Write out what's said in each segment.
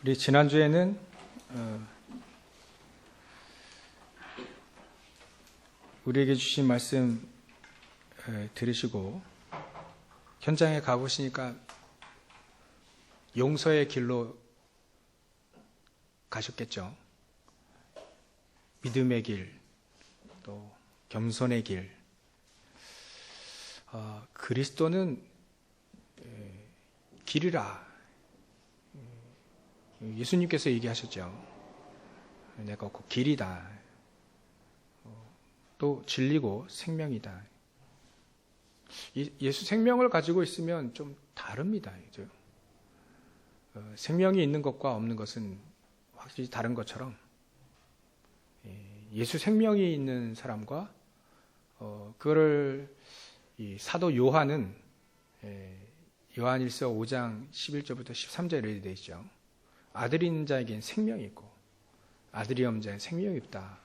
우리 지난주에는 우리에게 주신 말씀 들으시고 현장에 가보시니까 용서의 길로 가셨겠죠. 믿음의 길, 또 겸손의 길. 그리스도는 길이라. 예수님께서 얘기하셨죠. 내가 그 길이다. 또 진리고 생명이다. 예수 생명을 가지고 있으면 좀 다릅니다. 생명이 있는 것과 없는 것은 확실히 다른 것처럼 예수 생명이 있는 사람과 그거를 이 사도 요한은 요한일서 5장 11절부터 13절에 이렇게 되어 있죠. 아들이 있는 자에겐 생명이 있고 아들이 없는 자에겐 생명이 없다.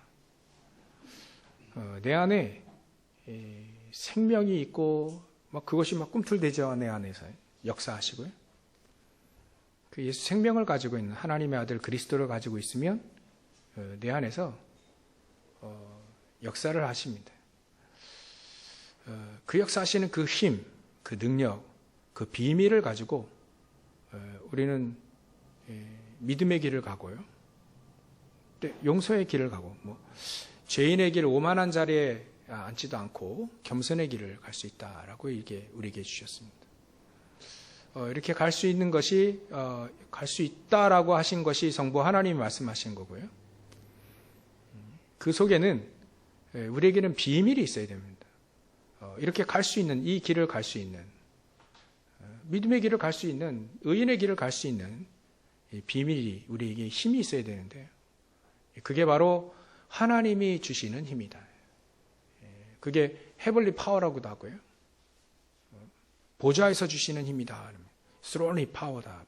내 안에 생명이 있고 그것이 꿈틀대죠. 내 안에서 역사하시고요. 그 예수 생명을 가지고 있는 하나님의 아들 그리스도를 가지고 있으면 내 안에서 역사를 하십니다. 그 역사하시는 그 힘, 그 능력, 그 비밀을 가지고 우리는 믿음의 길을 가고요. 용서의 길을 가고 죄인의 길 오만한 자리에 앉지도 않고 겸손의 길을 갈 수 있다라고 이게 우리에게 주셨습니다. 이렇게 갈 수 있는 것이 갈 수 있다라고 하신 것이 성부 하나님이 말씀하신 거고요. 그 속에는 우리에게는 비밀이 있어야 됩니다. 이렇게 갈 수 있는 이 길을 갈 수 있는 믿음의 길을 갈 수 있는 의인의 길을 갈 수 있는 비밀이 우리에게 힘이 있어야 되는데 그게 바로 하나님이 주시는 힘이다. 그게 헤블리 파워라고도 하고요. 보좌에서 주시는 힘이다. 스론리 파워다.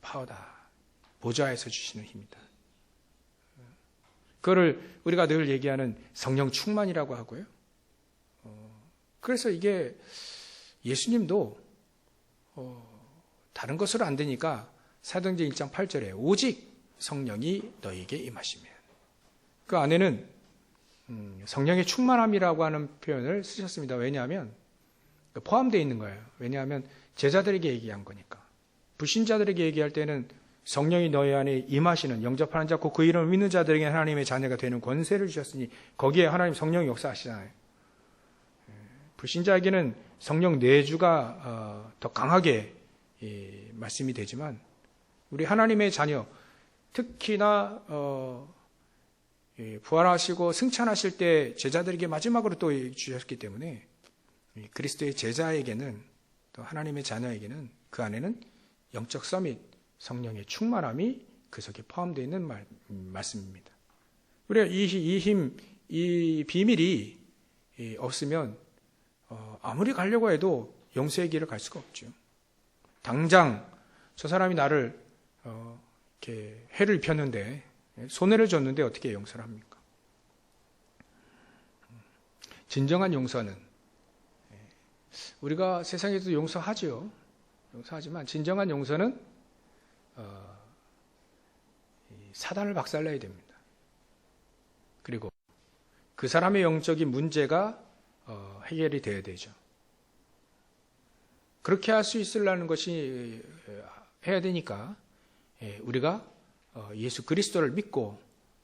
보좌에서 주시는 힘이다. 그거를 우리가 늘 얘기하는 성령 충만이라고 하고요. 그래서 이게 예수님도 다른 것으로 안 되니까 사도행전 1장 8절에 오직 성령이 너희에게 임하시면 그 안에는 성령의 충만함이라고 하는 표현을 쓰셨습니다. 왜냐하면 포함되어 있는 거예요. 왜냐하면 제자들에게 얘기한 거니까. 불신자들에게 얘기할 때는 성령이 너희 안에 임하시는 영접하는 자 그 이름을 믿는 자들에게 하나님의 자녀가 되는 권세를 주셨으니 거기에 하나님 성령이 역사하시잖아요. 불신자에게는 성령 내주가 더 강하게 말씀이 되지만 우리 하나님의 자녀 특히나 부활하시고 승천하실 때 제자들에게 마지막으로 또 주셨기 때문에 그리스도의 제자에게는 또 하나님의 자녀에게는 그 안에는 영적 서밋 성령의 충만함이 그 속에 포함되어 있는 말씀입니다. 우리가 이 비밀이 없으면 아무리 가려고 해도 용서의 길을 갈 수가 없죠. 당장 저 사람이 나를 이렇게 해를 입혔는데 손해를 줬는데 어떻게 용서를 합니까? 진정한 용서는 우리가 세상에도 용서하지요. 용서하지만 진정한 용서는 사단을 박살내야 됩니다. 그리고 그 사람의 영적인 문제가 해결이 되어야 되죠. 그렇게 할 수 있으려는 것이 해야 되니까 우리가 예수 그리스도를 믿고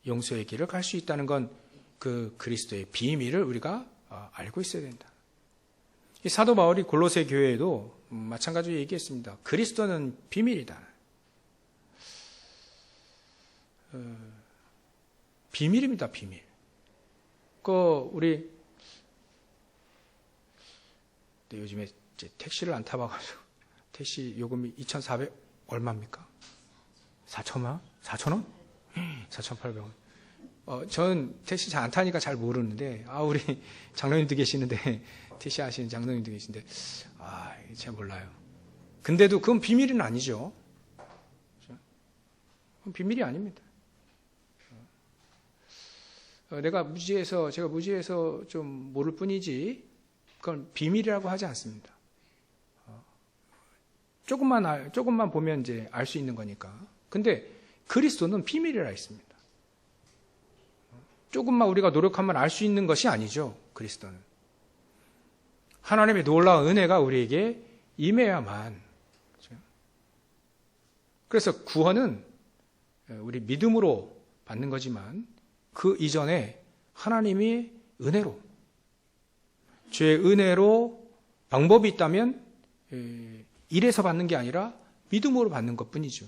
용서의 길을 갈 수 있다는 건 그 그리스도의 비밀을 우리가 알고 있어야 된다. 이 사도 바울이 골로새 교회에도 마찬가지로 얘기했습니다. 그리스도는 비밀이다. 비밀입니다, 비밀. 우리 요즘에 택시를 안 타봐가지고 택시 요금이 2,400 얼마입니까? 4,000원? 4,000원? 4,800원. 저는 택시 잘 안 타니까 잘 모르는데, 우리 장로님도 계시는데, 택시 하시는 장로님도 계신데, 잘 몰라요. 근데도 그건 비밀은 아니죠. 그건 비밀이 아닙니다. 제가 무지해서 좀 모를 뿐이지, 그건 비밀이라고 하지 않습니다. 조금만 보면 이제 알 수 있는 거니까. 근데 그리스도는 비밀이라 했습니다. 조금만 우리가 노력하면 알 수 있는 것이 아니죠. 그리스도는. 하나님의 놀라운 은혜가 우리에게 임해야만. 그래서 구원은 우리 믿음으로 받는 거지만 그 이전에 하나님이 은혜로, 죄의 은혜로 방법이 있다면 일에서 받는 게 아니라 믿음으로 받는 것뿐이죠.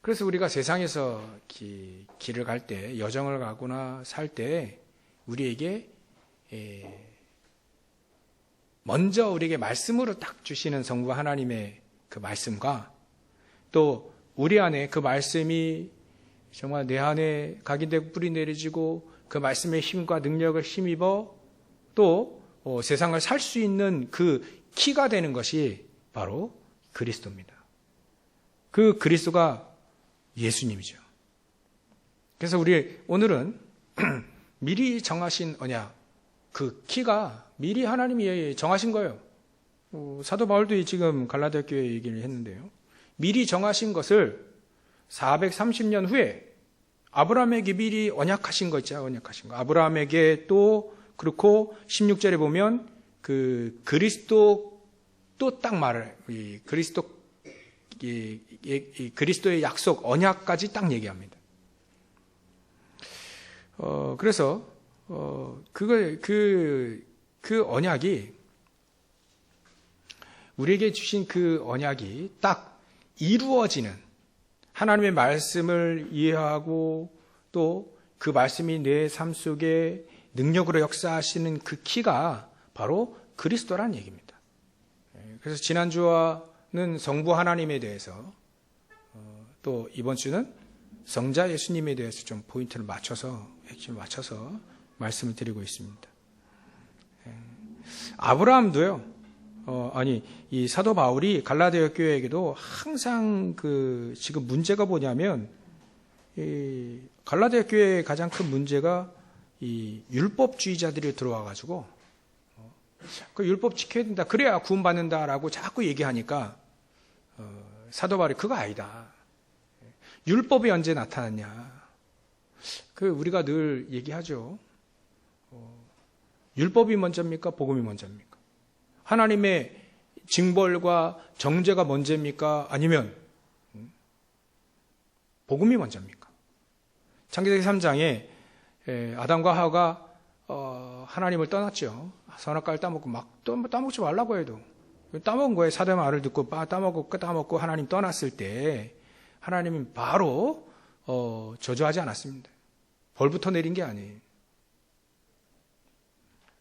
그래서 우리가 세상에서 길을 갈 때, 여정을 가거나 살 때 우리에게 먼저 우리에게 말씀으로 딱 주시는 성부 하나님의 그 말씀과 또 우리 안에 그 말씀이 정말 내 안에 각인되고 뿌리 내려지고 그 말씀의 힘과 능력을 힘입어 또 세상을 살 수 있는 그 키가 되는 것이 바로 그리스도입니다. 그 그리스도가 예수님이죠. 그래서 우리 오늘은 미리 정하신 언약, 그 키가 미리 하나님이 정하신 거예요. 사도 바울도 지금 갈라디아 교회 얘기를 했는데요. 미리 정하신 것을 430년 후에 아브라함에게 미리 언약하신 거 있죠. 언약하신 거. 아브라함에게 또 그렇고 16절에 보면 그 그리스도 또 딱 말을 그리스도의 약속 언약까지 딱 얘기합니다. 그래서 그 언약이 우리에게 주신 그 언약이 딱 이루어지는 하나님의 말씀을 이해하고 또 그 말씀이 내 삶 속에 능력으로 역사하시는 그 키가 바로 그리스도라는 얘기입니다. 그래서 지난주와는 성부 하나님에 대해서 또 이번 주는 성자 예수님에 대해서 좀 포인트를 맞춰서 핵심을 맞춰서 말씀을 드리고 있습니다. 아브라함도요. 이 사도 바울이 갈라디아 교회에게도 항상 지금 문제가 뭐냐면 이 갈라디아 교회의 가장 큰 문제가 이 율법주의자들이 들어와 가지고 그 율법 지켜야 된다. 그래야 구원받는다라고 자꾸 얘기하니까 사도 바울이 그거 아니다. 율법이 언제 나타났냐? 우리가 늘 얘기하죠. 율법이 먼저입니까? 복음이 먼저입니까? 하나님의 징벌과 정죄가 먼저입니까? 아니면 복음이 먼저입니까? 창세기 3장에 아담과 하와가 하나님을 떠났죠. 선악과를 따먹고 막 따먹지 말라고 해도 따먹은 거예요. 사대 말을 듣고 따먹고 하나님 떠났을 때 하나님은 바로 저주하지 않았습니다. 벌부터 내린 게 아니에요.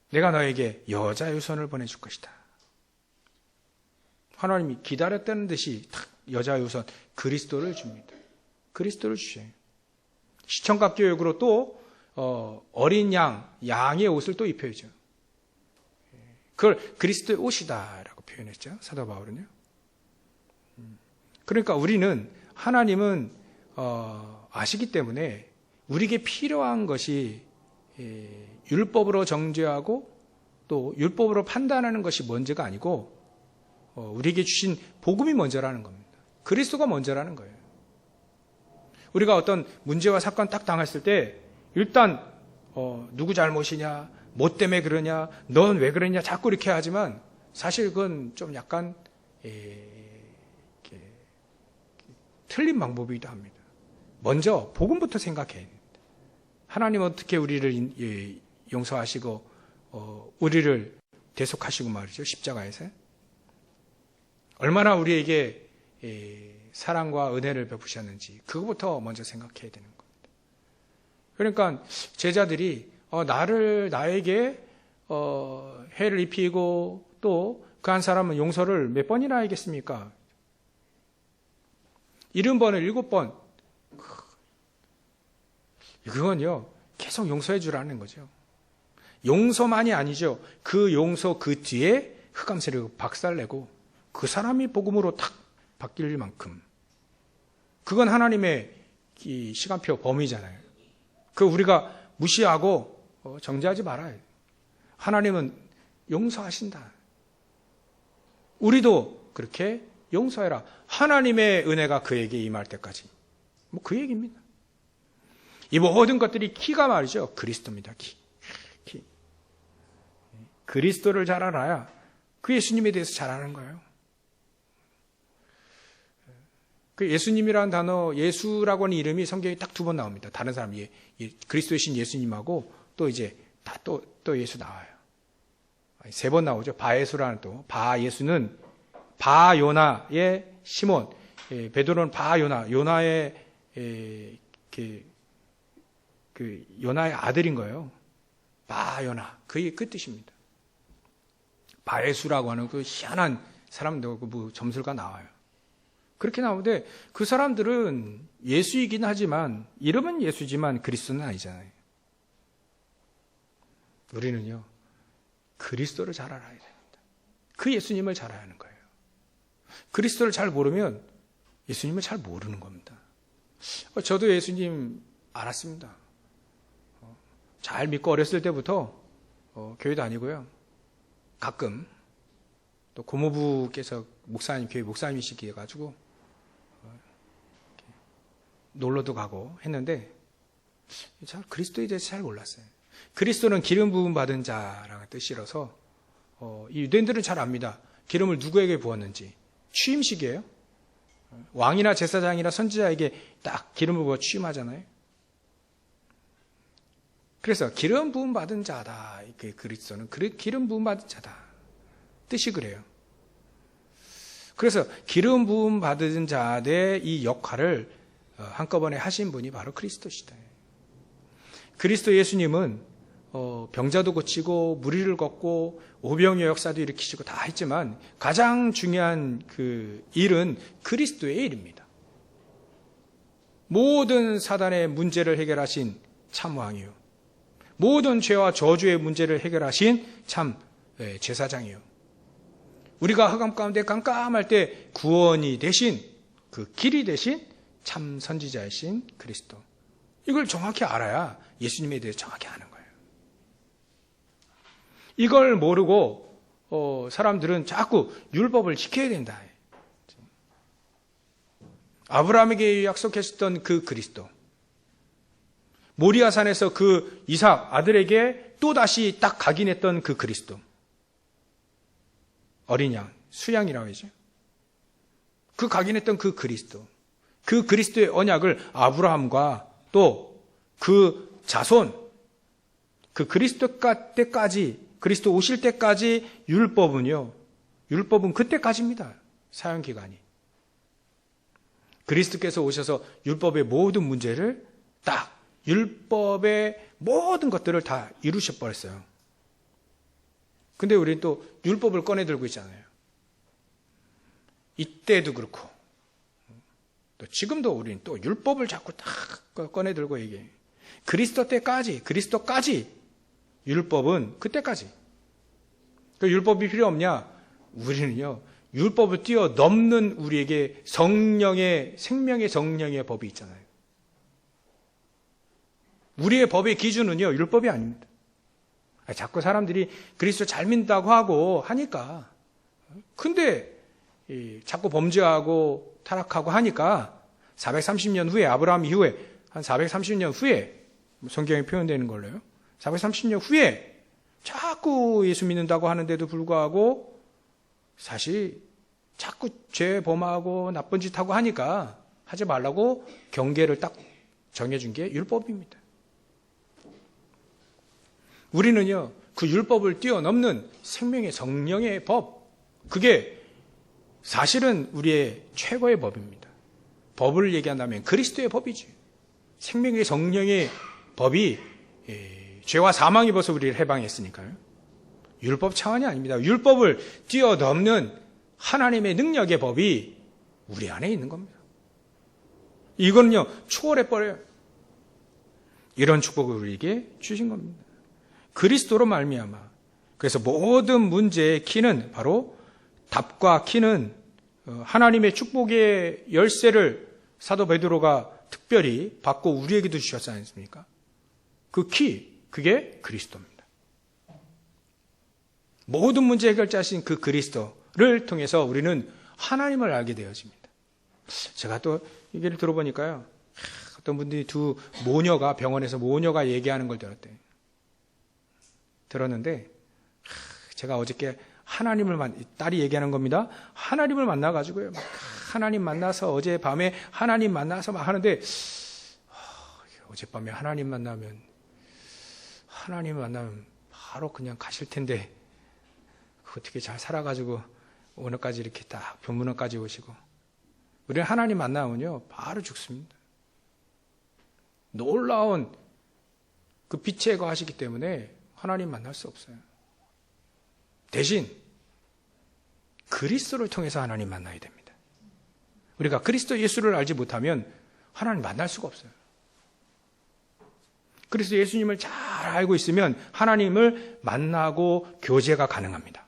내가 너에게 여자 유선을 보내줄 것이다. 하나님이 기다렸다는 듯이 여자 유선 그리스도를 줍니다. 그리스도를 주셔요. 시청각 교육으로 또 어린 양의 옷을 또 입혀야죠. 그걸 그리스도의 옷이다라고 표현했죠. 사도 바울은요. 그러니까 우리는 하나님은 아시기 때문에 우리에게 필요한 것이 율법으로 정죄하고 또 율법으로 판단하는 것이 먼저가 아니고 우리에게 주신 복음이 먼저라는 겁니다. 그리스도가 먼저라는 거예요. 우리가 어떤 문제와 사건 딱 당했을 때 일단 누구 잘못이냐, 뭐 때문에 그러냐, 넌 왜 그러냐 자꾸 이렇게 하지만 사실 그건 좀 약간 틀린 방법이기도 합니다. 먼저 복음부터 생각해야 됩니다. 하나님 어떻게 우리를 용서하시고 우리를 대속하시고 말이죠. 십자가에서 얼마나 우리에게 사랑과 은혜를 베푸셨는지 그것부터 먼저 생각해야 되는 겁니다. 그러니까 제자들이 나에게 해를 입히고 또 그 한 사람은 용서를 몇 번이나 하겠습니까? 70번을 7번. 그건요, 계속 용서해 주라는 거죠. 용서만이 아니죠. 그 용서 그 뒤에 흑암세를 박살내고 그 사람이 복음으로 탁 바뀔 만큼. 그건 하나님의 이 시간표 범위잖아요. 그 우리가 무시하고 정죄하지 말아요. 하나님은 용서하신다. 우리도 그렇게 용서해라. 하나님의 은혜가 그에게 임할 때까지. 뭐 그 얘기입니다. 이 모든 것들이 키가 말이죠. 그리스도입니다. 키. 그리스도를 잘 알아야 그 예수님에 대해서 잘 아는 거예요. 그 예수님이라는 단어, 예수라고 하는 이름이 성경에 딱 2번 나옵니다. 다른 사람이 그리스도의 신 예수님하고 또 이제 또 예수 나와요. 3번 나오죠. 바예수라는 또 바예수는 바요나의 시몬, 베드로는 바요나, 요나의 그 요나의 아들인 거예요. 바요나, 그 뜻입니다. 바예수라고 하는 그 희한한 사람도 뭐 점술가 나와요. 그렇게 나오는데 그 사람들은 예수이긴 하지만 이름은 예수지만 그리스도는 아니잖아요. 우리는요, 그리스도를 잘 알아야 됩니다. 그 예수님을 잘 알아야 하는 거예요. 그리스도를 잘 모르면 예수님을 잘 모르는 겁니다. 저도 예수님 알았습니다. 잘 믿고 어렸을 때부터 교회 다니고요. 가끔 또 고모부께서 교회 목사님이시기에 가지고 놀러도 가고 했는데 잘 그리스도에 대해서 잘 몰랐어요. 그리스도는 기름 부음 받은 자라는 뜻이라서 이 유대인들은 잘 압니다. 기름을 누구에게 부었는지. 취임식이에요. 왕이나 제사장이나 선지자에게 딱 기름을 부어 취임하잖아요. 그래서 기름 부음 받은 자다. 그리스도는 기름 부음 받은 자다. 뜻이 그래요. 그래서 기름 부음 받은 자의 이 역할을 한꺼번에 하신 분이 바로 그리스도시다. 그리스도 예수님은 병자도 고치고 무리를 걷고 오병이어 역사도 일으키시고 다 했지만 가장 중요한 그 일은 그리스도의 일입니다. 모든 사단의 문제를 해결하신 참 왕이요. 모든 죄와 저주의 문제를 해결하신 참 제사장이요. 우리가 흑암 가운데 깜깜할 때 구원이 되신 그 길이 되신 참 선지자이신 그리스도. 이걸 정확히 알아야 예수님에 대해서 정확히 아는 거예요. 이걸 모르고 사람들은 자꾸 율법을 지켜야 된다. 아브라함에게 약속했었던 그 그리스도. 모리아산에서 그 이삭 아들에게 또다시 딱 각인했던 그 그리스도. 어린 양, 수양이라고 하죠. 그 각인했던 그 그리스도. 그 그리스도의 언약을 아브라함과 또 그 자손, 그 그리스도 때까지, 그리스도 오실 때까지 율법은 그때까지입니다. 사용기간이. 그리스도께서 오셔서 율법의 모든 문제를 딱 율법의 모든 것들을 다 이루셔버렸어요. 근데 우리는 또 율법을 꺼내 들고 있잖아요. 이때도 그렇고 또 지금도 우리는 또 율법을 자꾸 딱 꺼내 들고 얘기해요. 그리스도까지 율법은 그때까지. 그 율법이 필요 없냐? 우리는요, 율법을 뛰어넘는 우리에게 성령의, 생명의 성령의 법이 있잖아요. 우리의 법의 기준은요, 율법이 아닙니다. 자꾸 사람들이 그리스도 잘 믿는다고 하고 하니까. 근데 자꾸 범죄하고 타락하고 하니까 430년 후에, 아브라함 이후에, 한 430년 후에, 성경에 표현되는 걸로요. 430년 후에 자꾸 예수 믿는다고 하는데도 불구하고 사실 자꾸 죄 범하고 나쁜 짓 하고 하니까 하지 말라고 경계를 딱 정해준 게 율법입니다. 우리는요, 그 율법을 뛰어넘는 생명의 성령의 법, 그게 사실은 우리의 최고의 법입니다. 법을 얘기한다면 그리스도의 법이지. 생명의 성령의 법이 죄와 사망이 벌써 우리를 해방했으니까요. 율법 차원이 아닙니다. 율법을 뛰어넘는 하나님의 능력의 법이 우리 안에 있는 겁니다. 이거는요, 초월해버려요. 이런 축복을 우리에게 주신 겁니다. 그리스도로 말미암아. 그래서 모든 문제의 키는 바로 답과 키는 하나님의 축복의 열쇠를 사도 베드로가 특별히 받고 우리에게도 주셨지 않습니까? 그 키, 그게 그리스도입니다. 모든 문제 해결자신 그 그리스도를 통해서 우리는 하나님을 알게 되어집니다. 제가 또 얘기를 들어보니까요, 어떤 분들이 두 모녀가 병원에서 모녀가 얘기하는 걸 들었는데, 제가 어저께 딸이 얘기하는 겁니다. 하나님을 만나가지고요, 막 하나님 만나서 어젯밤에 하나님 만나서 막 하는데, 어젯밤에 하나님 만나면 바로 그냥 가실 텐데, 어떻게 잘 살아가지고 오늘까지 이렇게 딱 병문안까지 오시고, 우리는 하나님 만나면요 바로 죽습니다. 놀라운 그 빛에 거하시기 때문에 하나님 만날 수 없어요. 대신 그리스도를 통해서 하나님 만나야 됩니다. 우리가 그리스도 예수를 알지 못하면 하나님 만날 수가 없어요. 그리스도 예수님을 잘 알고 있으면 하나님을 만나고 교제가 가능합니다.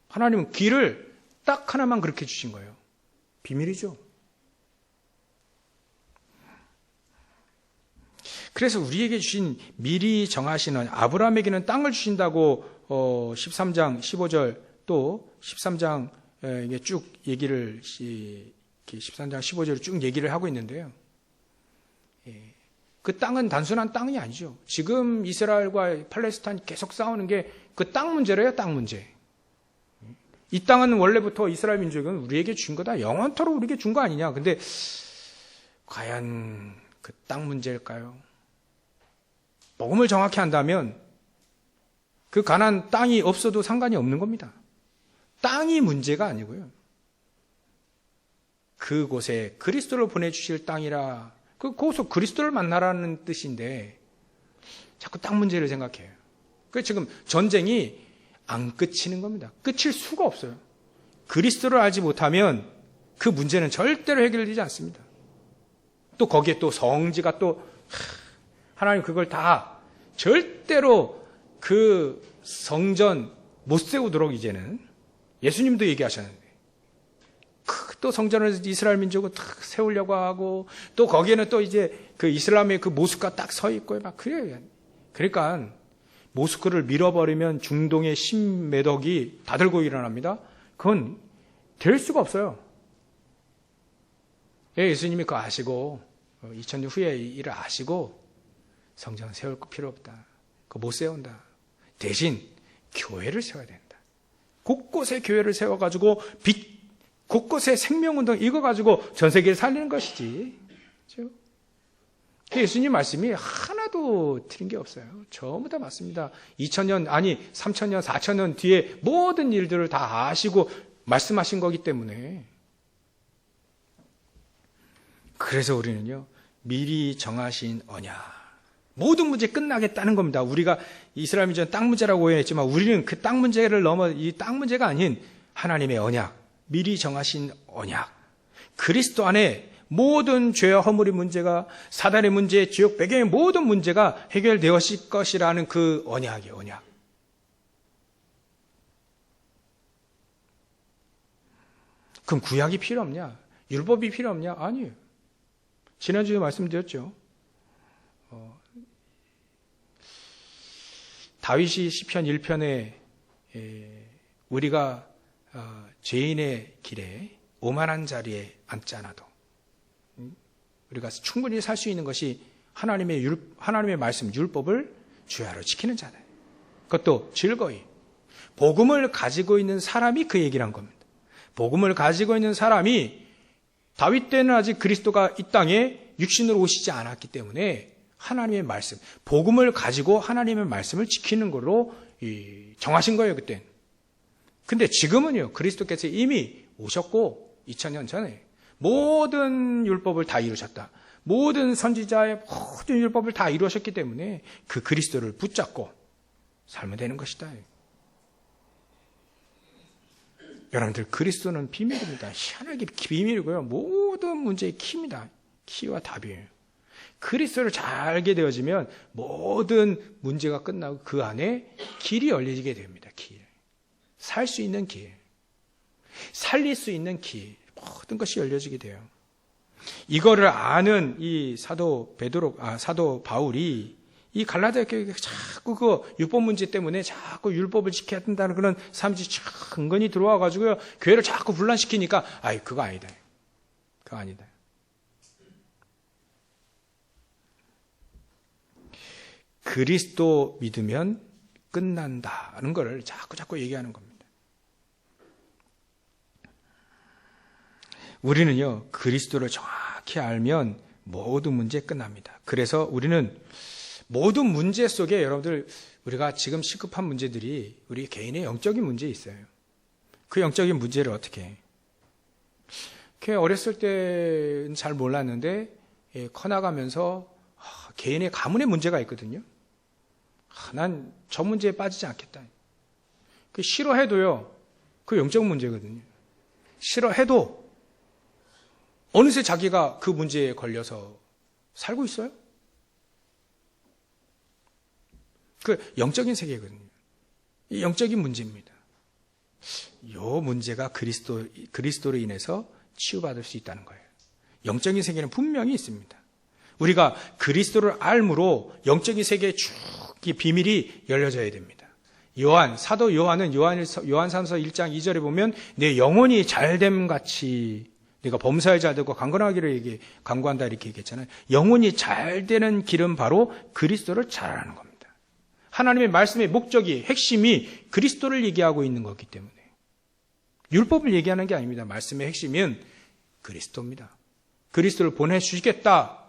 하나님은 길을 딱 하나만 그렇게 주신 거예요. 비밀이죠. 그래서 우리에게 주신 미리 정하시는, 아브라함에게는 땅을 주신다고 13장 15절 또 13장에 쭉 얘기를 13장 15절을 쭉 얘기를 하고 있는데요. 그 땅은 단순한 땅이 아니죠. 지금 이스라엘과 팔레스타인이 계속 싸우는 게 그 땅 문제래요. 땅 문제. 이 땅은 원래부터 이스라엘 민족은 우리에게 준 거다. 영원토록 우리에게 준 거 아니냐. 근데 과연 그 땅 문제일까요? 복음을 정확히 한다면 그 가나안 땅이 없어도 상관이 없는 겁니다. 땅이 문제가 아니고요. 그곳에 그리스도를 보내주실 땅이라, 그곳에서 그리스도를 만나라는 뜻인데 자꾸 땅 문제를 생각해요. 그래서 지금 전쟁이 안 끝이는 겁니다. 끝일 수가 없어요. 그리스도를 알지 못하면 그 문제는 절대로 해결되지 않습니다. 또 거기에 또 성지가 또 하나님 그걸 다 절대로 그 성전 못 세우도록 이제는 예수님도 얘기하셨는데 또 성전을 이스라엘 민족은 탁 세우려고 하고 또 거기에는 또 이제 그 이슬람의 그 모스크가 딱 서 있고 막 그래요. 그러니까 모스크를 밀어버리면 중동의 신매덕이 다 들고 일어납니다. 그건 될 수가 없어요. 예수님이 그거 아시고 2000년 후에 일을 아시고 성전 세울 거 필요 없다. 그거 못 세운다. 대신 교회를 세워야 된다. 곳곳에 교회를 세워가지고 곳곳에 생명운동 이거 가지고 전 세계를 살리는 것이지. 그렇죠? 예수님 말씀이 하나도 틀린 게 없어요. 전부 다 맞습니다. 2000년 아니 3000년 4000년 뒤에 모든 일들을 다 아시고 말씀하신 거기 때문에 그래서 우리는요 미리 정하신 언약 모든 문제 끝나겠다는 겁니다. 우리가 이스라엘 민족은 땅 문제라고 오해했지만 우리는 그 땅 문제를 넘어 이 땅 문제가 아닌 하나님의 언약 미리 정하신 언약 그리스도 안에 모든 죄와 허물의 문제가 사단의 문제, 지옥 배경의 모든 문제가 해결되었을 것이라는 그 언약이에요. 언약. 그럼 구약이 필요 없냐? 율법이 필요 없냐? 아니에요. 지난주에 말씀드렸죠. 다윗이 시편 1편에 우리가 죄인의 길에 오만한 자리에 앉지 않아도 우리가 충분히 살 수 있는 것이 하나님의 말씀, 율법을 주야로 지키는 자다. 그것도 즐거이. 복음을 가지고 있는 사람이 그 얘기를 한 겁니다. 복음을 가지고 있는 사람이 다윗 때는 아직 그리스도가 이 땅에 육신으로 오시지 않았기 때문에 하나님의 말씀, 복음을 가지고 하나님의 말씀을 지키는 걸로 정하신 거예요, 그때는. 근데 지금은요, 그리스도께서 이미 오셨고 2000년 전에 모든 율법을 다 이루셨다. 모든 선지자의 모든 율법을 다 이루셨기 때문에 그 그리스도를 붙잡고 살면 되는 것이다. 여러분들 그리스도는 비밀입니다. 희한하게 비밀이고요. 모든 문제의 키입니다. 키와 답이에요. 그리스도를 잘 알게 되어지면 모든 문제가 끝나고 그 안에 길이 열리게 됩니다. 길. 살 수 있는 길. 살릴 수 있는 길. 모든 것이 열려지게 돼요. 이거를 아는 이 사도 바울이 이 갈라디아 교회가 자꾸 그 율법 문제 때문에 자꾸 율법을 지켜야 된다는 그런 사람들이 근근히 들어와가지고요. 교회를 자꾸 분란시키니까, 아이, 그거 아니다. 그거 아니다. 그리스도 믿으면 끝난다는 걸 자꾸 얘기하는 겁니다. 우리는요, 그리스도를 정확히 알면 모든 문제 끝납니다. 그래서 우리는 모든 문제 속에 여러분들, 우리가 지금 시급한 문제들이 우리 개인의 영적인 문제에 있어요. 그 영적인 문제를 어떻게 해? 어렸을 때는 잘 몰랐는데, 커나가면서 개인의 가문의 문제가 있거든요. 난 저 문제에 빠지지 않겠다. 그 싫어해도요, 그 영적 문제거든요. 싫어해도 어느새 자기가 그 문제에 걸려서 살고 있어요. 그 영적인 세계거든요. 이 영적인 문제입니다. 이 문제가 그리스도로 인해서 치유받을 수 있다는 거예요. 영적인 세계는 분명히 있습니다. 우리가 그리스도를 알므로 영적인 세계의 쭉 이 비밀이 열려져야 됩니다. 사도 요한은 요한삼서 1장 2절에 보면 내 영혼이 잘됨 같이 네가 범사에 잘 되고 강건하기를 강구한다 이렇게 얘기했잖아요. 영혼이 잘 되는 길은 바로 그리스도를 잘 알아가는 겁니다. 하나님의 말씀의 목적이 핵심이 그리스도를 얘기하고 있는 거기 때문에 율법을 얘기하는 게 아닙니다. 말씀의 핵심은 그리스도입니다. 그리스도를 보내주시겠다.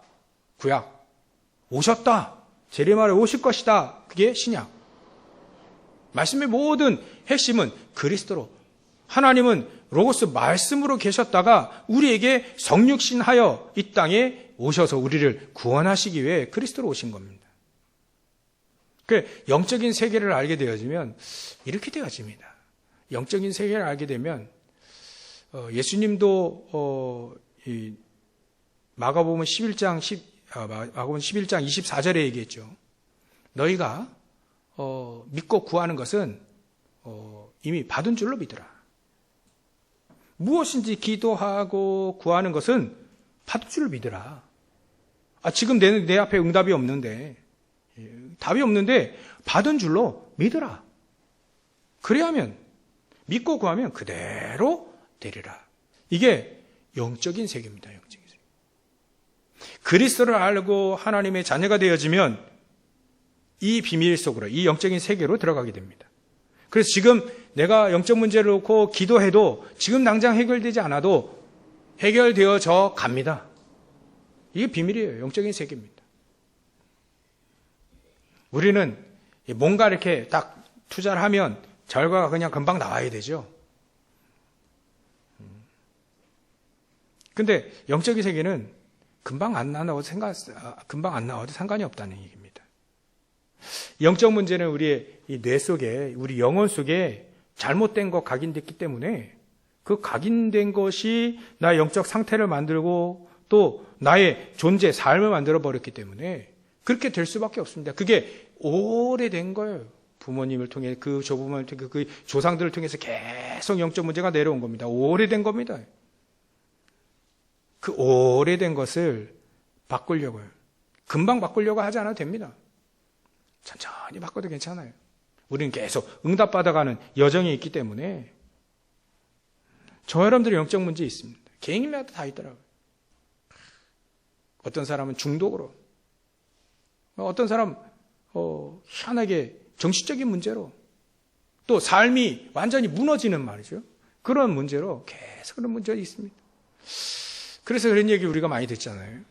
구약. 오셨다. 재림하러 오실 것이다. 그게 신약. 말씀의 모든 핵심은 그리스도로. 하나님은 로고스 말씀으로 계셨다가 우리에게 성육신하여 이 땅에 오셔서 우리를 구원하시기 위해 그리스도로 오신 겁니다. 그 영적인 세계를 알게 되어지면 이렇게 되어집니다. 영적인 세계를 알게 되면 예수님도 마가복음 11장 24절에 얘기했죠. 너희가 믿고 구하는 것은 이미 받은 줄로 믿으라. 무엇인지 기도하고 구하는 것은 받은 줄로 믿으라. 지금 내 앞에 응답이 없는데, 답이 없는데 받은 줄로 믿으라. 그래야면 믿고 구하면 그대로 되리라. 이게 영적인 세계입니다. 영적인 세계. 그리스도를 알고 하나님의 자녀가 되어지면 이 비밀 속으로, 이 영적인 세계로 들어가게 됩니다. 그래서 지금 내가 영적 문제를 놓고 기도해도 지금 당장 해결되지 않아도 해결되어져 갑니다. 이게 비밀이에요. 영적인 세계입니다. 우리는 뭔가 이렇게 딱 투자를 하면 결과가 그냥 금방 나와야 되죠. 근데 영적인 세계는 금방 안 나와도 상관이 없다는 얘기입니다. 영적 문제는 우리의 이 뇌 속에, 우리 영혼 속에 잘못된 거 각인됐기 때문에 그 각인된 것이 나의 영적 상태를 만들고 또 나의 존재, 삶을 만들어 버렸기 때문에 그렇게 될 수밖에 없습니다. 그게 오래된 거예요. 부모님을 통해, 그 조부모님을 통해, 그 조상들을 통해서 계속 영적 문제가 내려온 겁니다. 오래된 겁니다. 그 오래된 것을 바꾸려고요. 금방 바꾸려고 하지 않아도 됩니다. 천천히 바꿔도 괜찮아요. 우리는 계속 응답받아가는 여정이 있기 때문에 저 여러분들의 영적 문제 있습니다. 개인마다 다 있더라고요. 어떤 사람은 중독으로, 어떤 사람 희한하게 정신적인 문제로, 또 삶이 완전히 무너지는 말이죠. 그런 문제로 계속 그런 문제가 있습니다. 그래서 그런 얘기 우리가 많이 듣잖아요.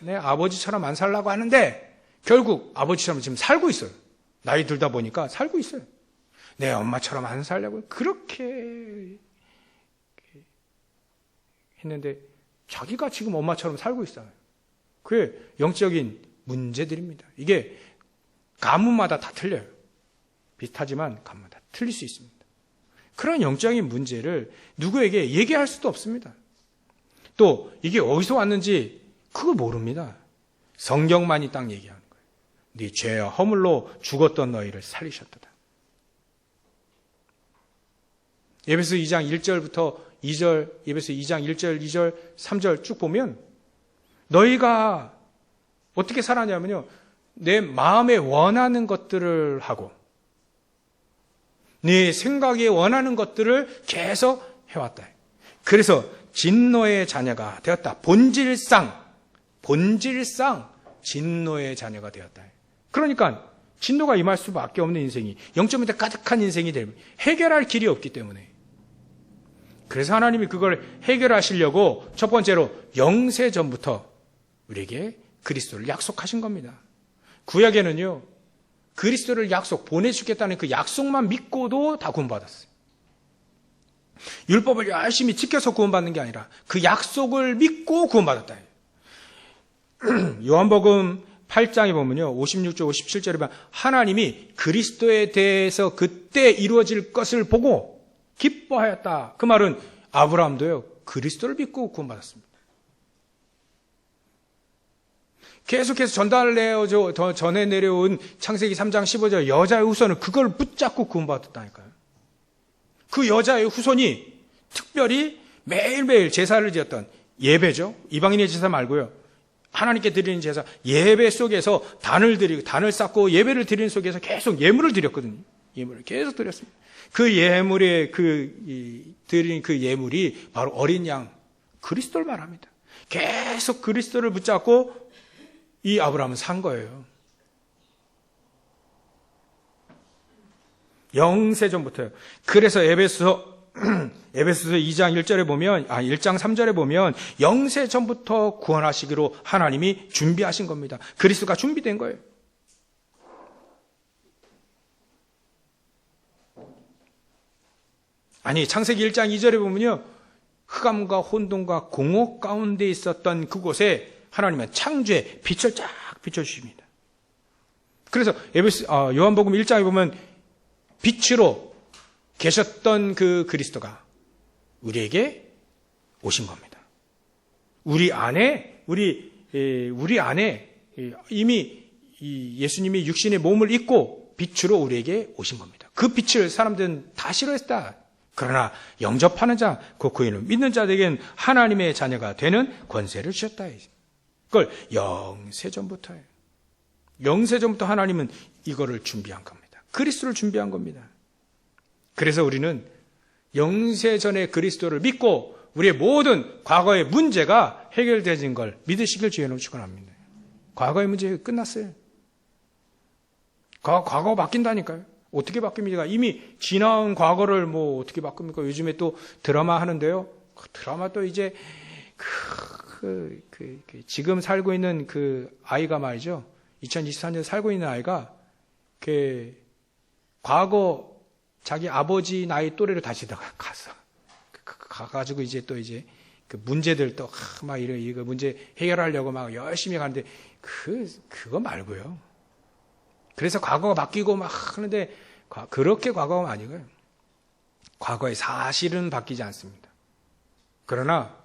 내 아버지처럼 안 살라고 하는데 결국 아버지처럼 지금 살고 있어요. 나이 들다 보니까 살고 있어요. 내 엄마처럼 안 살려고 그렇게 했는데 자기가 지금 엄마처럼 살고 있어요. 그게 영적인 문제들입니다. 이게 가문마다 다 틀려요. 비슷하지만 가문마다 틀릴 수 있습니다. 그런 영적인 문제를 누구에게 얘기할 수도 없습니다. 또 이게 어디서 왔는지 그걸 모릅니다. 성경만이 딱 얘기하는 거예요. 네 죄와 허물로 죽었던 너희를 살리셨도다. 에베소 2장 1절부터 2절, 에베소 2장 1절, 2절, 3절 쭉 보면 너희가 어떻게 살았냐면요. 내 마음에 원하는 것들을 하고 네 생각에 원하는 것들을 계속 해왔다. 그래서 진노의 자녀가 되었다. 본질상 진노의 자녀가 되었다. 그러니까 진노가 임할 수밖에 없는 인생이, 영적인데 가득한 인생이 되면 해결할 길이 없기 때문에, 그래서 하나님이 그걸 해결하시려고 첫 번째로 영세전부터 우리에게 그리스도를 약속하신 겁니다. 구약에는요, 그리스도를 보내주겠다는 그 약속만 믿고도 다 구원받았어요. 율법을 열심히 지켜서 구원받는 게 아니라 그 약속을 믿고 구원받았다. 요한복음 8장에 보면요, 56절 57절에 보면 하나님이 그리스도에 대해서 그때 이루어질 것을 보고 기뻐하였다. 그 말은 아브라함도요, 그리스도를 믿고 구원받았습니다. 계속해서 전해 내려온 창세기 3장 15절 여자의 후손은 그걸 붙잡고 구원받았다니까요. 그 여자의 후손이 특별히 매일매일 제사를 지었던 예배죠. 이방인의 제사 말고요. 하나님께 드리는 제사, 예배 속에서 단을 쌓고 예배를 드리는 속에서 계속 예물을 드렸거든요. 예물을 계속 드렸습니다. 그 예물에 드린 그 예물이 바로 어린 양, 그리스도를 말합니다. 계속 그리스도를 붙잡고 이 아브라함은 산 거예요. 영세전부터요. 그래서 에베소서 2장 1절에 보면, 1장 3절에 보면 영세전부터 구원하시기로 하나님이 준비하신 겁니다. 그리스도가 준비된 거예요. 아니, 창세기 1장 2절에 보면요, 흑암과 혼돈과 공허 가운데 있었던 그곳에 하나님은 창조의 빛을 쫙 비춰주십니다. 그래서 요한복음 1장에 보면 빛으로 계셨던 그 그리스도가 우리에게 오신 겁니다. 우리 안에 이미 예수님이 육신의 몸을 입고 빛으로 우리에게 오신 겁니다. 그 빛을 사람들은 다 싫어했다. 그러나 영접하는 자, 곧 그이는 믿는 자들에게는 하나님의 자녀가 되는 권세를 주셨다. 그걸 영세전부터예요. 영세전부터 하나님은 이거를 준비한 겁니다. 그리스도를 준비한 겁니다. 그래서 우리는 영세전의 그리스도를 믿고 우리의 모든 과거의 문제가 해결되는 걸 믿으시길 주의로 축원합니다. 과거의 문제 끝났어요. 과거가 바뀐다니까요. 어떻게 바뀝니까? 이미 지나온 과거를 어떻게 바꿉니까? 요즘에 또 드라마 하는데요. 드라마 또 이제 지금 살고 있는 그 아이가 말이죠. 2024년 살고 있는 아이가 과거 자기 아버지 나이 또래를 다시 가서 가가지고 이제 그 문제들 또 막 이거 문제 해결하려고 막 열심히 가는데 그거 말고요. 그래서 과거가 바뀌고 막 하는데 그렇게 과거가 아니고요. 과거의 사실은 바뀌지 않습니다. 그러나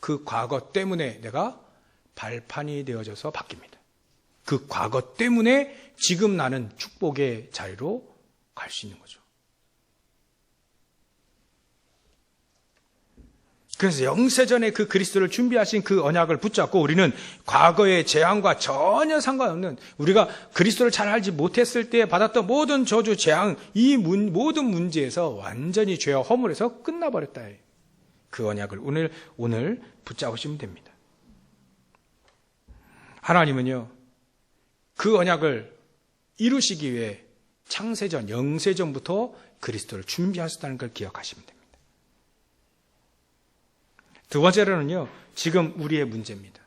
그 과거 때문에 내가 발판이 되어져서 바뀝니다. 그 과거 때문에 지금 나는 축복의 자리로 갈 수 있는 거죠. 그래서 영세전에 그 그리스도를 준비하신 그 언약을 붙잡고 우리는 과거의 재앙과 전혀 상관없는, 우리가 그리스도를 잘 알지 못했을 때 받았던 모든 저주, 재앙, 이 모든 문제에서 완전히 죄와 허물에서 끝나버렸다. 그 언약을 오늘 붙잡으시면 됩니다. 하나님은요, 그 언약을 이루시기 위해 창세전, 영세전부터 그리스도를 준비하셨다는 걸 기억하시면 됩니다. 두 번째로는요, 지금 우리의 문제입니다.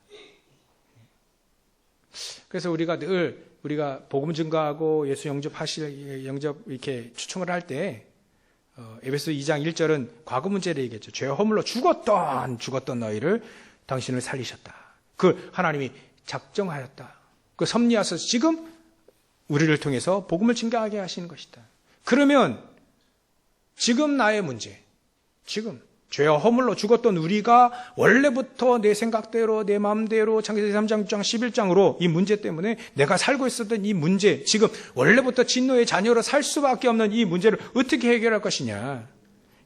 그래서 우리가 복음 증거하고 예수 영접 이렇게 추청을 할 때, 에베소 2장 1절은 과거 문제를 얘기했죠. 죄와 허물로 죽었던 너희를 당신을 살리셨다. 그걸 하나님이 작정하였다. 그 섭리하셔서 지금 우리를 통해서 복음을 증거하게 하시는 것이다. 그러면 지금 나의 문제, 지금 죄와 허물로 죽었던 우리가 원래부터 내 생각대로 내 마음대로 창세기 3장 6장 11장으로 이 문제 때문에 내가 살고 있었던 이 문제, 지금 원래부터 진노의 자녀로 살 수밖에 없는 이 문제를 어떻게 해결할 것이냐.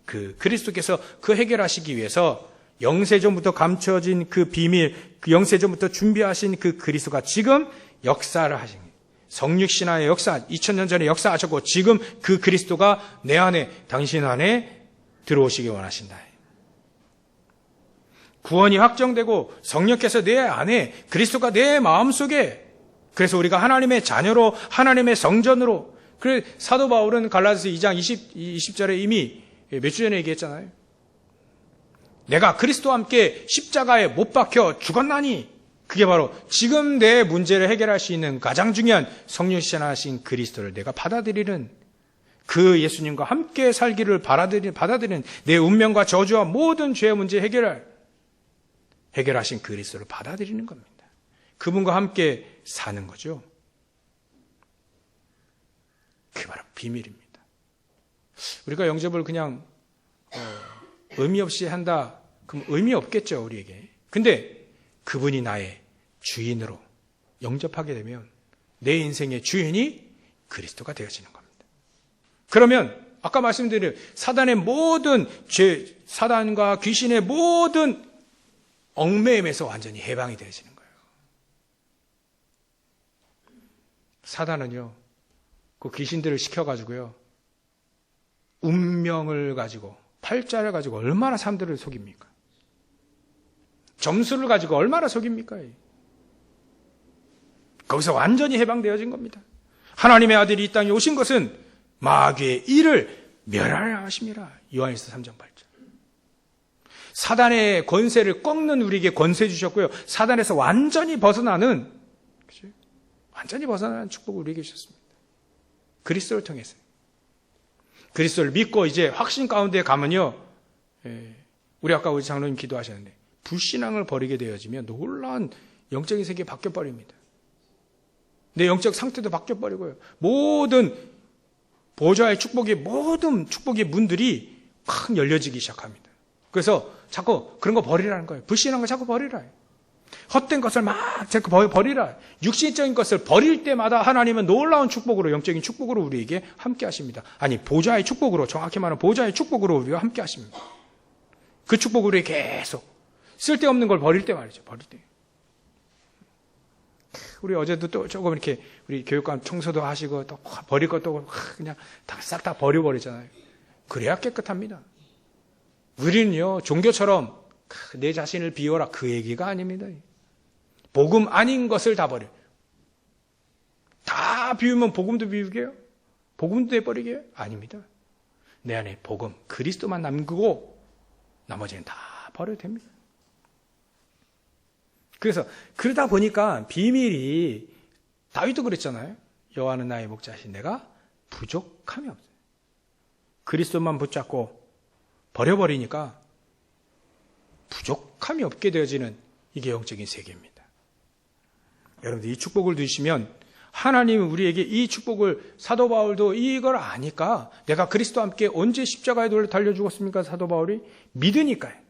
그 그리스도께서 그 해결하시기 위해서 영세전부터 감춰진 그 비밀, 그 영세전부터 준비하신 그 그리스도가 지금 역사를 하신 거예요. 성육신화의 역사, 2000년 전에 역사하셨고 지금 그 그리스도가 내 안에, 당신 안에 들어오시기 원하신다. 구원이 확정되고 성령께서 내 안에, 그리스도가 내 마음속에, 그래서 우리가 하나님의 자녀로, 하나님의 성전으로. 그래서 사도 바울은 갈라디아서 2장 20절에 이미 몇 주 전에 얘기했잖아요. 내가 그리스도와 함께 십자가에 못 박혀 죽었나니, 그게 바로 지금 내 문제를 해결할 수 있는 가장 중요한 성육신하신 그리스도를 내가 받아들이는, 그 예수님과 함께 살기를 받아들이는, 내 운명과 저주와 모든 죄의 문제 해결하신 그리스도를 받아들이는 겁니다. 그분과 함께 사는 거죠. 그게 바로 비밀입니다. 우리가 영접을 그냥 의미 없이 한다, 그럼 의미 없겠죠, 우리에게. 근데 그분이 나의 주인으로 영접하게 되면 내 인생의 주인이 그리스도가 되어지는 겁니다. 그러면 아까 말씀드린 사단의 모든 죄, 사단과 귀신의 모든 얽매임에서 완전히 해방이 되어지는 거예요. 사단은요, 그 귀신들을 시켜가지고요, 운명을 가지고, 팔자를 가지고 얼마나 사람들을 속입니까? 점수를 가지고 얼마나 속입니까? 거기서 완전히 해방되어진 겁니다. 하나님의 아들이 이 땅에 오신 것은 마귀의 일을 멸하려 하심이라. 요한일서 3장 8절. 사단의 권세를 꺾는 우리에게 권세 주셨고요. 사단에서 완전히 벗어나는, 그렇죠? 완전히 벗어나는 축복을 우리에게 주셨습니다. 그리스도를 통해서. 그리스도를 믿고 이제 확신 가운데 가면요, 우리 아까 우리 장로님 기도하셨는데, 불신앙을 버리게 되어지면 놀라운 영적인 세계가 바뀌어버립니다. 내 영적 상태도 바뀌어버리고요. 모든 보좌의 축복의 모든 축복의 문들이 팍 열려지기 시작합니다. 그래서 자꾸 그런 거 버리라는 거예요. 불신앙을 자꾸 버리라. 헛된 것을 막 자꾸 버리라. 육신적인 것을 버릴 때마다 하나님은 놀라운 축복으로, 영적인 축복으로 우리에게 함께 하십니다. 아니, 보좌의 축복으로, 정확히 말하면 보좌의 축복으로 우리와 함께 하십니다. 그 축복을 우리에게 계속 쓸데없는 걸 버릴 때 말이죠. 버릴 때. 우리 어제도 또 조금 이렇게 우리 교육관 청소도 하시고 또 버릴 것도 그냥 싹 다 버려버리잖아요. 그래야 깨끗합니다. 우리는요, 종교처럼 내 자신을 비워라, 그 얘기가 아닙니다. 복음 아닌 것을 다 버려. 다 비우면 복음도 비우게요? 복음도 내버리게요? 아닙니다. 내 안에 복음, 그리스도만 남기고 나머지는 다 버려도 됩니다. 그래서 그러다 보니까 비밀이, 다윗도 그랬잖아요. 여호와는 나의 목자신, 내가 부족함이 없어요. 그리스도만 붙잡고 버려버리니까 부족함이 없게 되어지는, 이게 영적인 세계입니다. 여러분들 이 축복을 누리시면 하나님이 우리에게 이 축복을, 사도 바울도 이걸 아니까, 내가 그리스도와 함께 언제 십자가에 달려 죽었습니까? 사도 바울이 믿으니까요.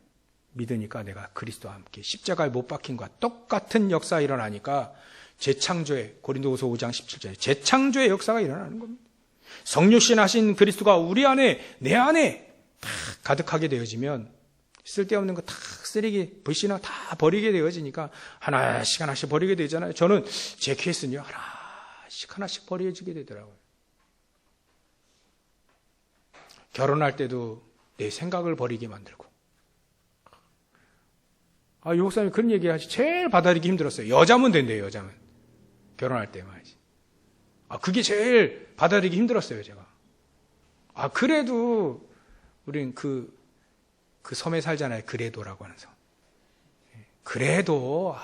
믿으니까 내가 그리스도와 함께 십자가에 못 박힌과 똑같은 역사가 일어나니까 재창조의, 고린도후서 5장 17절에 재창조의 역사가 일어나는 겁니다. 성육신하신 그리스도가 우리 안에, 내 안에 다 가득하게 되어지면 쓸데없는 거 다 쓰레기, 불신앙 다 버리게 되어지니까 하나씩 버리게 되잖아요. 저는 제 케이스는요, 하나씩 버려지게 되더라고요. 결혼할 때도 내 생각을 버리게 만들고. 요 목사님 그런 얘기 하시, 제일 받아들이기 힘들었어요. 여자면 된대요, 여자면. 결혼할 때 말이지. 그게 제일 받아들이기 힘들었어요, 제가. 그래도, 우린 그 섬에 살잖아요. 그래도라고 하는 섬. 그래도,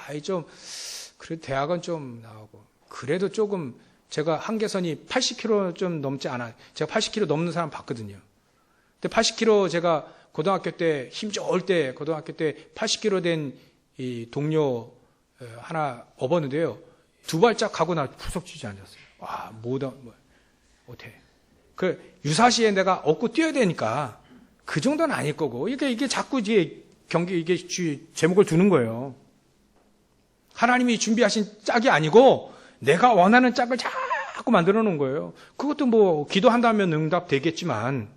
그래도 대학은 좀 나오고, 그래도 조금, 제가 한계선이 80kg 좀 넘지 않아요. 제가 80kg 넘는 사람 봤거든요. 근데 80kg 제가 고등학교 때, 힘 좋을 때, 고등학교 때 80kg 된 이 동료 하나 업었는데요. 두 발짝 가고 나 푸석 쥐지 않았어요. 못해. 유사시에 내가 업고 뛰어야 되니까 그 정도는 아닐 거고, 이게 자꾸 이제 이게 제목을 두는 거예요. 하나님이 준비하신 짝이 아니고 내가 원하는 짝을 자꾸 만들어 놓은 거예요. 그것도 기도한다면 응답되겠지만,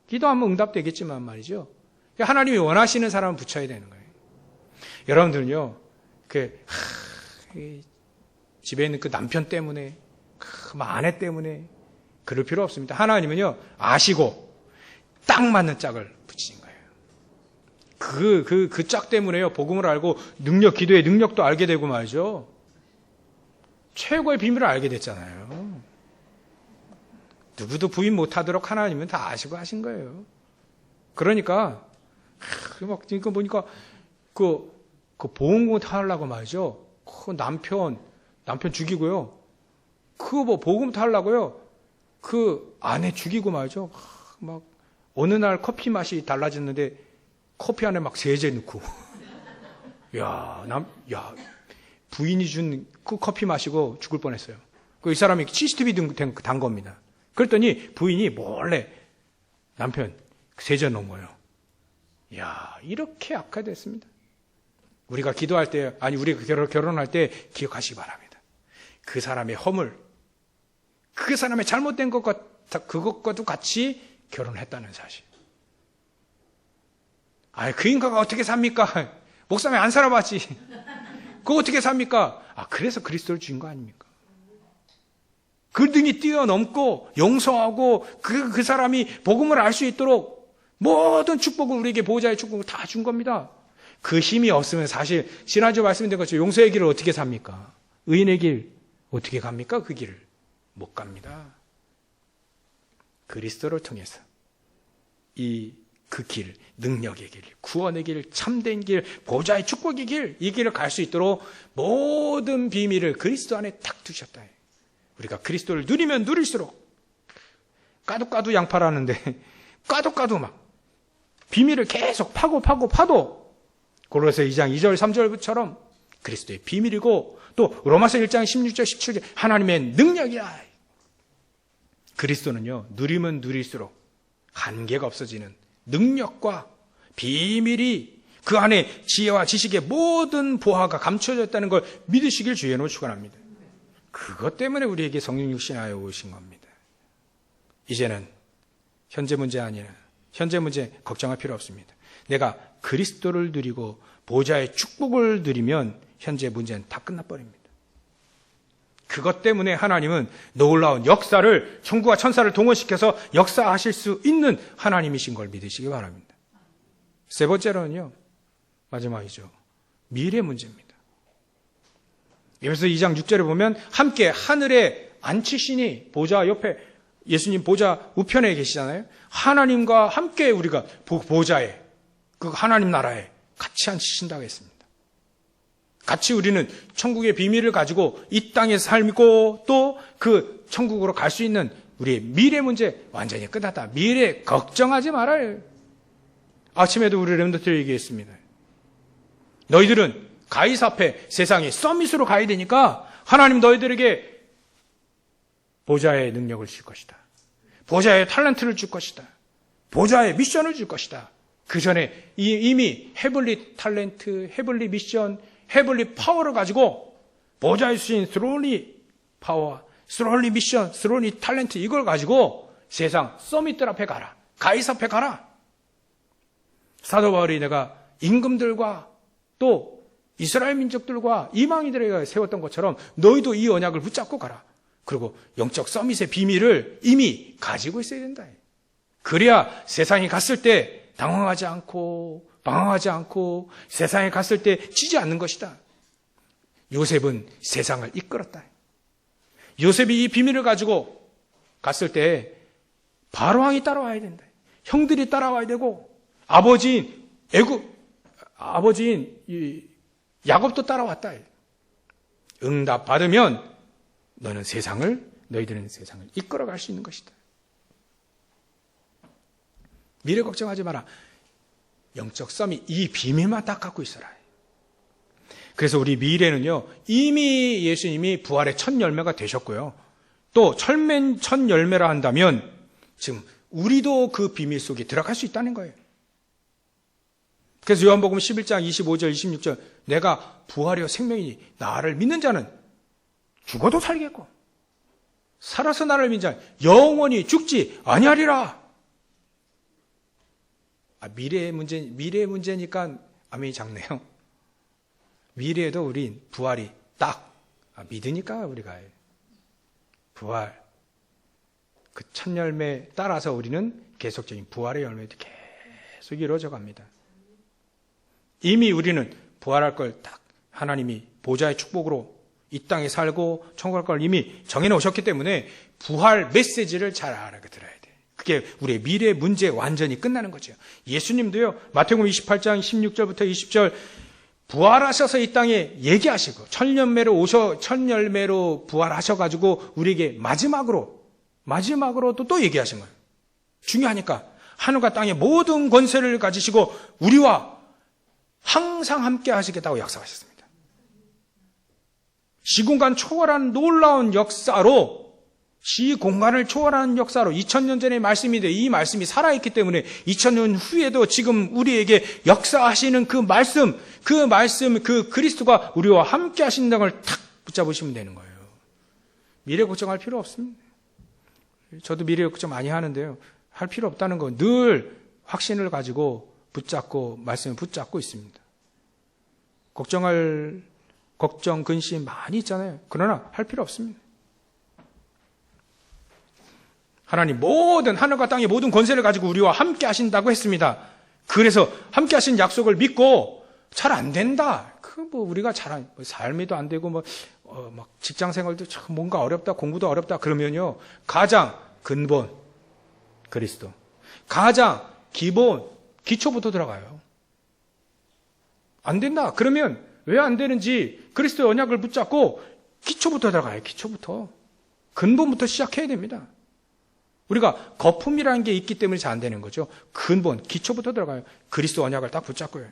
기도하면 응답되겠지만 말이죠. 하나님이 원하시는 사람은 붙여야 되는 거예요. 여러분들은요, 집에 있는 그 남편 때문에, 아내 때문에 그럴 필요 없습니다. 하나님은요, 아시고 딱 맞는 짝을 붙이신 거예요. 그 짝 때문에요, 복음을 알고 기도의 능력도 알게 되고 말이죠. 최고의 비밀을 알게 됐잖아요. 누구도 부인 못하도록 하나님은 다 아시고 하신 거예요. 그러니까 막 지금 보니까 그 보험금 타려고 말이죠. 그 남편 죽이고요. 그거 뭐 보험 타려고요. 그 아내 죽이고 말이죠. 막 어느 날 커피 맛이 달라졌는데 커피 안에 막 세제 넣고. 야 부인이 준 그 커피 마시고 죽을 뻔했어요. 이 사람이 CCTV 단 겁니다. 그랬더니 부인이 몰래 남편 세제 넣은 거예요. 이렇게 악화됐습니다. 우리가 기도할 때, 우리가 결혼할 때 기억하시기 바랍니다. 그 사람의 허물, 그 사람의 잘못된 그것과도 같이 결혼했다는 사실. 그 인간가 어떻게 삽니까? 목사님 안 살아봤지. 그거 어떻게 삽니까? 그래서 그리스도를 주인 거 아닙니까? 그 등이 뛰어넘고 용서하고 그 사람이 복음을 알 수 있도록 모든 축복을 우리에게 보호자의 축복을 다 준 겁니다. 그 힘이 없으면 사실 지난주 말씀드린 것처럼 용서의 길을 어떻게 삽니까? 의인의 길 어떻게 갑니까? 그 길을 못 갑니다. 그리스도를 통해서 그 길, 능력의 길, 구원의 길, 참된 길, 보좌의 축복의 길, 이 길을 갈 수 있도록 모든 비밀을 그리스도 안에 딱 두셨다. 우리가 그리스도를 누리면 누릴수록 까도 양파라는데 까도 막 비밀을 계속 파도 고로새 2장 2절 3절처럼 그리스도의 비밀이고 또 로마서 1장 16절 17절 하나님의 능력이야. 그리스도는요, 누리면 누릴수록 한계가 없어지는 능력과 비밀이 그 안에 지혜와 지식의 모든 보화가 감춰졌다는 걸 믿으시길 주의 이름으로 축원합니다. 그것 때문에 우리에게 성령 육신하여 오신 겁니다. 이제는 현재 문제 아니라 현재 문제 걱정할 필요 없습니다. 내가 그리스도를 누리고 보좌의 축복을 누리면 현재 문제는 다 끝나버립니다. 그것 때문에 하나님은 놀라운 역사를 천국과 천사를 동원시켜서 역사하실 수 있는 하나님이신 걸 믿으시기 바랍니다. 세 번째로는요, 마지막이죠. 미래 문제입니다. 에베소 2장 6절에 보면 함께 하늘에 앉히시니 보좌 옆에 예수님 보좌 우편에 계시잖아요. 하나님과 함께 우리가 보좌에 그 하나님 나라에 같이 앉히신다고 했습니다. 같이 우리는 천국의 비밀을 가지고 이 땅에 살고 또 그 천국으로 갈 수 있는 우리의 미래 문제 완전히 끝났다. 미래 걱정하지 말아요. 아침에도 우리 렘넌트 얘기했습니다. 너희들은 가이사 앞에 세상에 서밋으로 가야 되니까 하나님 너희들에게 보좌의 능력을 줄 것이다. 보좌의 탤런트를 줄 것이다. 보좌의 미션을 줄 것이다. 그 전에 이미 헤블리 탤런트, 헤블리 미션, 헤블리 파워를 가지고 보좌에 주신 스롤리 파워, 스롤리 미션, 스롤리 탤런트 이걸 가지고 세상 서밋들 앞에 가라. 가이사 앞에 가라. 사도 바울이 내가 임금들과 또 이스라엘 민족들과 이방인들에게 세웠던 것처럼 너희도 이 언약을 붙잡고 가라. 그리고 영적 서밋의 비밀을 이미 가지고 있어야 된다. 그래야 세상에 갔을 때 당황하지 않고 방황하지 않고 세상에 갔을 때 지지 않는 것이다. 요셉은 세상을 이끌었다. 요셉이 이 비밀을 가지고 갔을 때 바로왕이 따라와야 된다. 형들이 따라와야 되고 아버지인 야곱도 따라왔다. 응답 받으면 너희들은 세상을 이끌어갈 수 있는 것이다. 미래 걱정하지 마라. 영적 썸이 이 비밀만 딱 갖고 있어라. 그래서 우리 미래는요, 이미 예수님이 부활의 첫 열매가 되셨고요. 또 첫 열매라 한다면 지금 우리도 그 비밀 속에 들어갈 수 있다는 거예요. 그래서 요한복음 11장 25절 26절 내가 부활이요 생명이니 나를 믿는 자는 죽어도 살겠고 살아서 나를 믿는 자는 영원히 죽지 아니하리라. 미래의 문제니까 아멘이 작네요. 미래에도 우린 부활이 딱 믿으니까 우리가 부활, 그 첫 열매 따라서 우리는 계속적인 부활의 열매도 계속 이루어져 갑니다. 이미 우리는 부활할 걸 딱 하나님이 보좌의 축복으로 이 땅에 살고 천국할 걸 이미 정해놓으셨기 때문에 부활 메시지를 잘 알아들어야 돼. 그게 우리의 미래 문제 완전히 끝나는 거죠. 예수님도요, 마태복음 28장 16절부터 20절 부활하셔서 이 땅에 얘기하시고 첫 열매로 부활하셔가지고 우리에게 마지막으로도 또 얘기하신 거예요. 중요하니까 하늘과 땅의 모든 권세를 가지시고 우리와 항상 함께 하시겠다고 약속하셨습니다. 시공간 초월한 놀라운 역사로, 시공간을 초월하는 역사로 2000년 전의 말씀인데 이 말씀이 살아있기 때문에 2000년 후에도 지금 우리에게 역사하시는 그 말씀, 그 그리스도가 우리와 함께 하신다는 걸 탁 붙잡으시면 되는 거예요. 미래 걱정할 필요 없습니다. 저도 미래 걱정 많이 하는데요. 할 필요 없다는 거 늘 확신을 가지고 말씀을 붙잡고 있습니다. 걱정, 근심 많이 있잖아요. 그러나 할 필요 없습니다. 하나님 하늘과 땅의 모든 권세를 가지고 우리와 함께 하신다고 했습니다. 그래서 함께 하신 약속을 믿고 잘 안 된다. 우리가 삶에도 안 되고 막 직장 생활도 참 뭔가 어렵다, 공부도 어렵다 그러면요. 가장 근본 그리스도. 가장 기본 기초부터 들어가요. 안 된다. 그러면 왜 안 되는지 그리스도의 언약을 붙잡고 기초부터 들어가요. 기초부터. 근본부터 시작해야 됩니다. 우리가 거품이라는 게 있기 때문에 잘 안 되는 거죠. 근본, 기초부터 들어가요. 그리스도 언약을 딱 붙잡고요.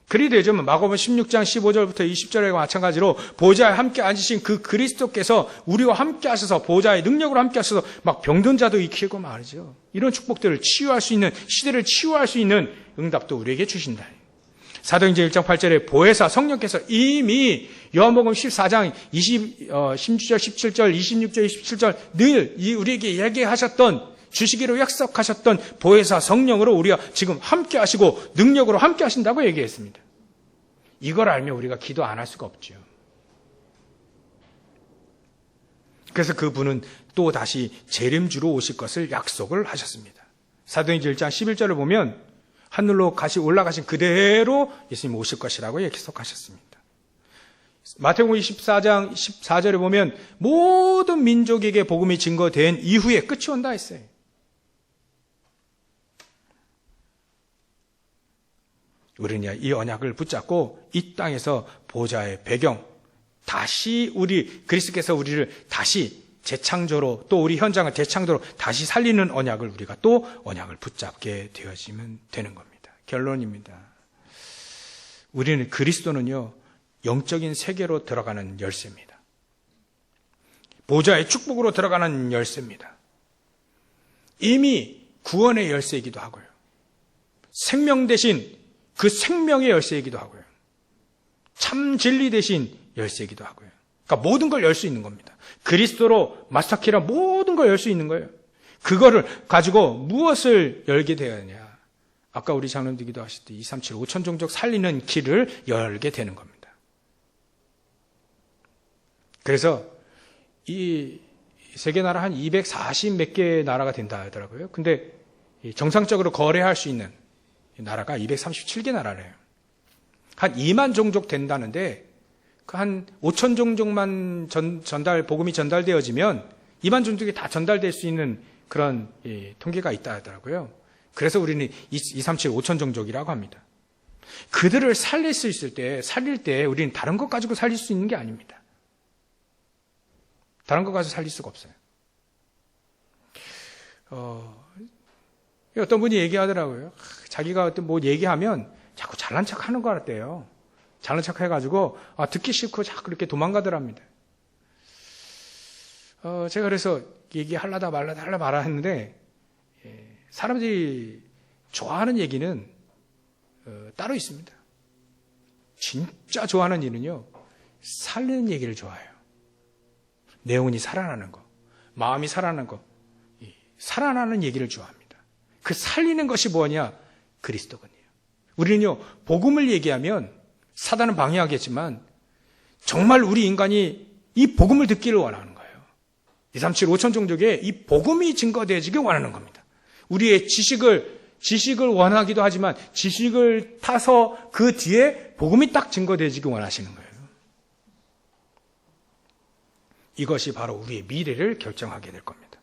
그리 되죠. 마가복음 16장 15절부터 20절과 마찬가지로 보좌에 함께 앉으신 그 그리스도께서 우리와 함께 하셔서 보좌의 능력으로 함께 하셔서 막 병든 자도 일으키고 말이죠. 이런 축복들을 치유할 수 있는, 시대를 치유할 수 있는 응답도 우리에게 주신다. 사도행전 1장 8절에 보혜사 성령께서 이미 요한복음 14장 16절, 17절, 26절, 27절 늘 우리에게 얘기하셨던 주시기로 약속하셨던 보혜사 성령으로 우리가 지금 함께 하시고 능력으로 함께 하신다고 얘기했습니다. 이걸 알면 우리가 기도 안 할 수가 없죠. 그래서 그분은 또 다시 재림주로 오실 것을 약속을 하셨습니다. 사도행전 1장 11절을 보면 하늘로 올라가신 그대로 예수님 오실 것이라고 약속하셨습니다. 마태복음 24장 14절에 보면 모든 민족에게 복음이 증거된 이후에 끝이 온다 했어요. 우리는 이 언약을 붙잡고 이 땅에서 보좌의 배경, 다시 그리스도께서 우리를 다시 재창조로, 또 우리 현장을 재창조로 다시 살리는 언약을 우리가 또 언약을 붙잡게 되어지면 되는 겁니다. 결론입니다. 그리스도는요, 영적인 세계로 들어가는 열쇠입니다. 보좌의 축복으로 들어가는 열쇠입니다. 이미 구원의 열쇠이기도 하고요. 생명 대신 그 생명의 열쇠이기도 하고요. 참 진리 대신 열쇠이기도 하고요. 그러니까 모든 걸 열 수 있는 겁니다. 그리스도로 마스터키라 모든 걸 열 수 있는 거예요. 그거를 가지고 무엇을 열게 되느냐. 아까 우리 장로님도 기도하실 때 237 5천 종족 살리는 길을 열게 되는 겁니다. 그래서 이 세계 나라 한 240 몇 개 나라가 된다 하더라고요. 근데 정상적으로 거래할 수 있는 나라가 237개 나라래요. 한 2만 종족 된다는데 한 5천 종족만 복음이 전달되어지면 2만 종족이 다 전달될 수 있는 그런 통계가 있다 하더라고요. 그래서 우리는 237 5천 종족이라고 합니다. 그들을 살릴 때 우리는 다른 것 가지고 살릴 수 있는 게 아닙니다. 다른 것 가지고 살릴 수가 없어요. 어떤 분이 얘기하더라고요. 자기가 어떤 뭐 얘기하면 자꾸 잘난 척 하는 것 같대요. 잘난 척 해가지고 듣기 싫고 자꾸 이렇게 도망가더랍니다. 제가 그래서 얘기하려다 말라 했는데 사람들이 좋아하는 얘기는 따로 있습니다. 진짜 좋아하는 일은요, 살리는 얘기를 좋아해요. 내용이 살아나는 거, 마음이 살아나는 거, 살아나는 얘기를 좋아합니다. 그 살리는 것이 뭐냐? 그리스도군요. 우리는요, 복음을 얘기하면 사단은 방해하겠지만 정말 우리 인간이 이 복음을 듣기를 원하는 거예요. 237 5천 종족에 이 복음이 증거되어지길 원하는 겁니다. 우리의 지식을 원하기도 하지만 지식을 타서 그 뒤에 복음이 딱 증거되어지길 원하시는 거예요. 이것이 바로 우리의 미래를 결정하게 될 겁니다.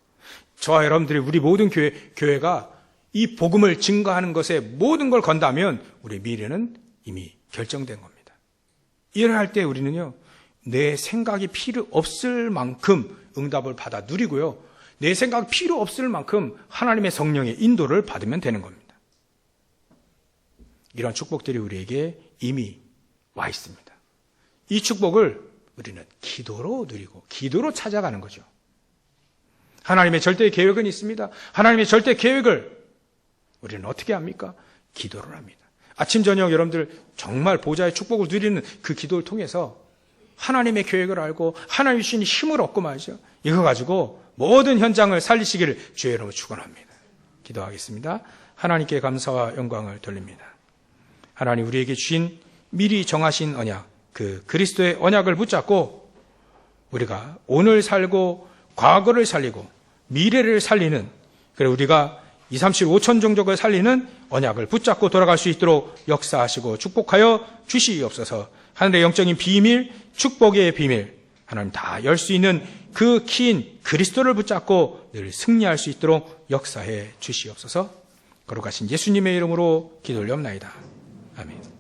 저와 여러분들이 우리 모든 교회가 이 복음을 증거하는 것에 모든 걸 건다면 우리의 미래는 이미 결정된 겁니다. 일을 때 우리는요, 내 생각이 필요 없을 만큼 응답을 받아 누리고요, 내 생각이 필요 없을 만큼 하나님의 성령의 인도를 받으면 되는 겁니다. 이런 축복들이 우리에게 이미 와 있습니다. 이 축복을 우리는 기도로 누리고 기도로 찾아가는 거죠. 하나님의 절대 계획은 있습니다. 하나님의 절대 계획을 우리는 어떻게 합니까? 기도를 합니다. 아침 저녁 여러분들 정말 보좌의 축복을 누리는 그 기도를 통해서 하나님의 계획을 알고 하나님 주신 힘을 얻고 말이죠. 이거 가지고 모든 현장을 살리시기를 주의 이름으로 축원합니다. 기도하겠습니다. 하나님께 감사와 영광을 돌립니다. 하나님, 우리에게 주신 미리 정하신 언약, 그 그리스도의 언약을 붙잡고 우리가 오늘 살고 과거를 살리고 미래를 살리는, 그래 우리가 237 5천 종족을 살리는 언약을 붙잡고 돌아갈 수 있도록 역사하시고 축복하여 주시옵소서. 하늘의 영적인 비밀, 축복의 비밀, 하나님 다 열 수 있는 그 긴 그리스도를 붙잡고 늘 승리할 수 있도록 역사해 주시옵소서. 거룩하신 예수님의 이름으로 기도 올려옵나이다. 아멘.